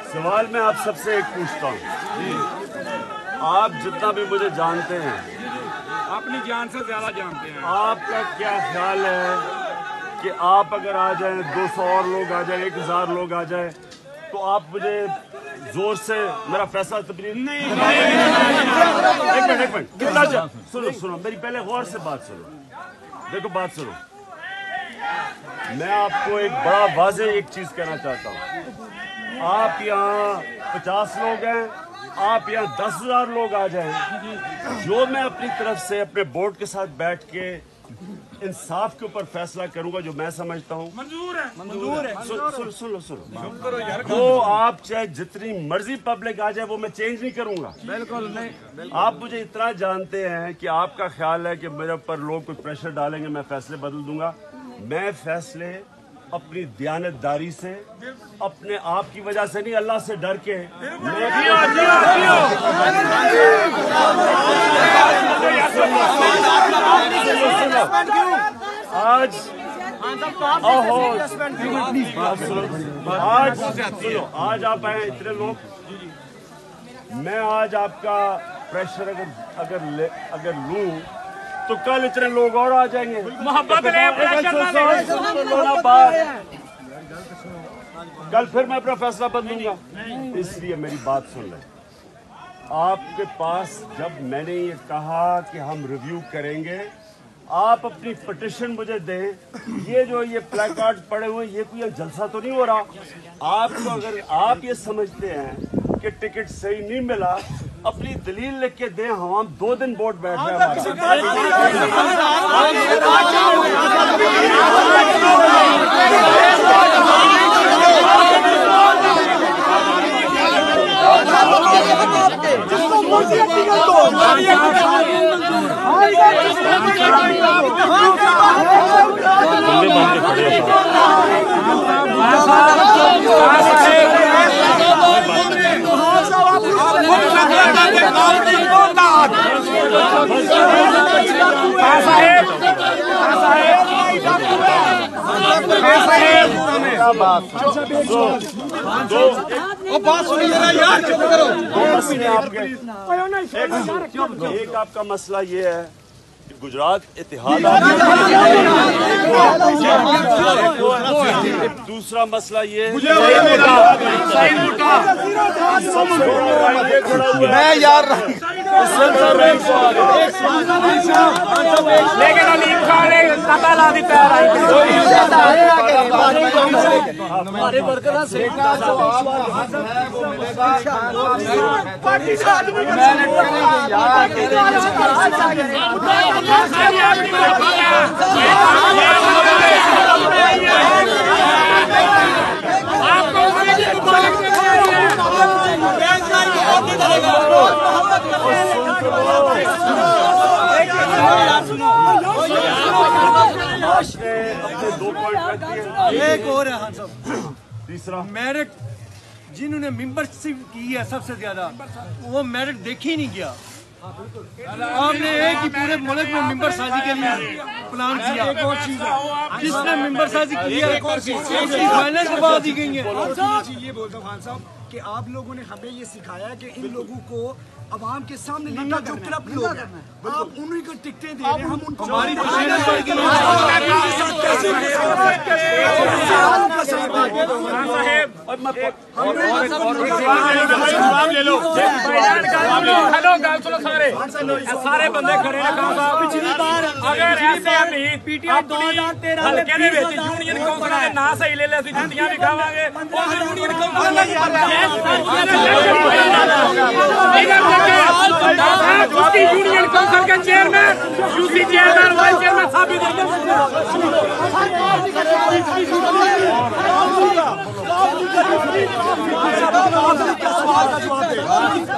सवाल मैं आप सबसे एक पूछता हूँ, आप जितना भी मुझे जानते हैं, अपनी जान से ज्यादा जानते हैं, आपका क्या ख्याल है कि आप अगर आ जाएं, 200 और लोग आ जाएं, 1000 लोग आ जाएं, तो आप मुझे जोर से मेरा फैसला तब्दील नहीं। एक मिनट कितना सुनो मेरी पहले गौर से बात सुनो। देखो बात सुनो, मैं आपको एक बड़ा वाज़ेह एक चीज कहना चाहता हूँ। आप यहाँ 50 लोग हैं, आप यहाँ 10,000 लोग आ जाएं, जो मैं अपनी तरफ से अपने बोर्ड के साथ बैठ के इंसाफ के ऊपर फैसला करूंगा, जो मैं समझता हूँ मंजूर है। सुनो वो आप चाहे जितनी मर्जी पब्लिक आ जाए, वो मैं चेंज नहीं करूंगा। बिल्कुल नहीं। आप मुझे इतना जानते हैं कि आपका ख्याल है कि मेरे ऊपर लोग कोई प्रेशर डालेंगे, मैं फैसले बदल दूंगा। मैं फैसले अपनी दयानतदारी से, अपने आप की वजह से नहीं, अल्लाह से डर के आज आप आए इतने लोग, मैं आज आपका प्रेशर अगर लूं तो कल इतने लोग और आ जाएंगे। कल फिर मैं अपना फैसला बदलूंगा। इसलिए मेरी बात सुन लें। आपके पास जब मैंने ये कहा कि हम रिव्यू करेंगे, आप अपनी पिटिशन मुझे दें। ये प्लेकार्ड पड़े हुए, ये कोई जलसा तो नहीं हो रहा। आपको अगर आप ये समझते हैं कि टिकट सही नहीं मिला, अपनी दलील लिख के दें। हम 2 दिन बोर्ड बैठ रहे एक आपका मसला ये है कि गुजरात इतिहाद, दूसरा मसला ये मैं यार लेकिन अलीम खान ने पता ला दी हमारे वर्कर से अपने 2 पॉइंट एक और है तीसरा मेरिट, जिन्होंने मेंबरशिप की है सबसे ज्यादा, वो मेरिट देखी नहीं गया। आपने एक ही पूरे मुल्क में मेंबर साजी के लिए प्लान किया। एक और चीज है, जिसने मेंबर साजी की है फाइनेंस दबा दी गई है। ये बोलता हूँ खान साहब कि आप लोगों ने हमें ये सिखाया कि इन लोगों को अवाम के सामने लेकर जो करप्ट लोग हैं, आप उन्हीं को टिकटें दे रहे हैं, हम उनको हमारी सारे बंदे खड़े पिछली बार अगर ऐसे पीटीआई 2013 हल्के दे विच यूनियन काउंसिल दे ना सही ले ले ਅਸੀਂ ਜੁੱਤੀਆਂ ਵੀ ਖਾਵਾਂਗੇ ਉਹ यूनियन काउंसिल यूनियन काउंसिल के chairman UC chairman vice chairman साबित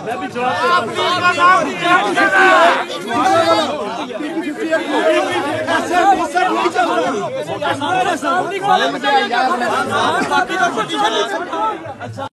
मैं भी जवाब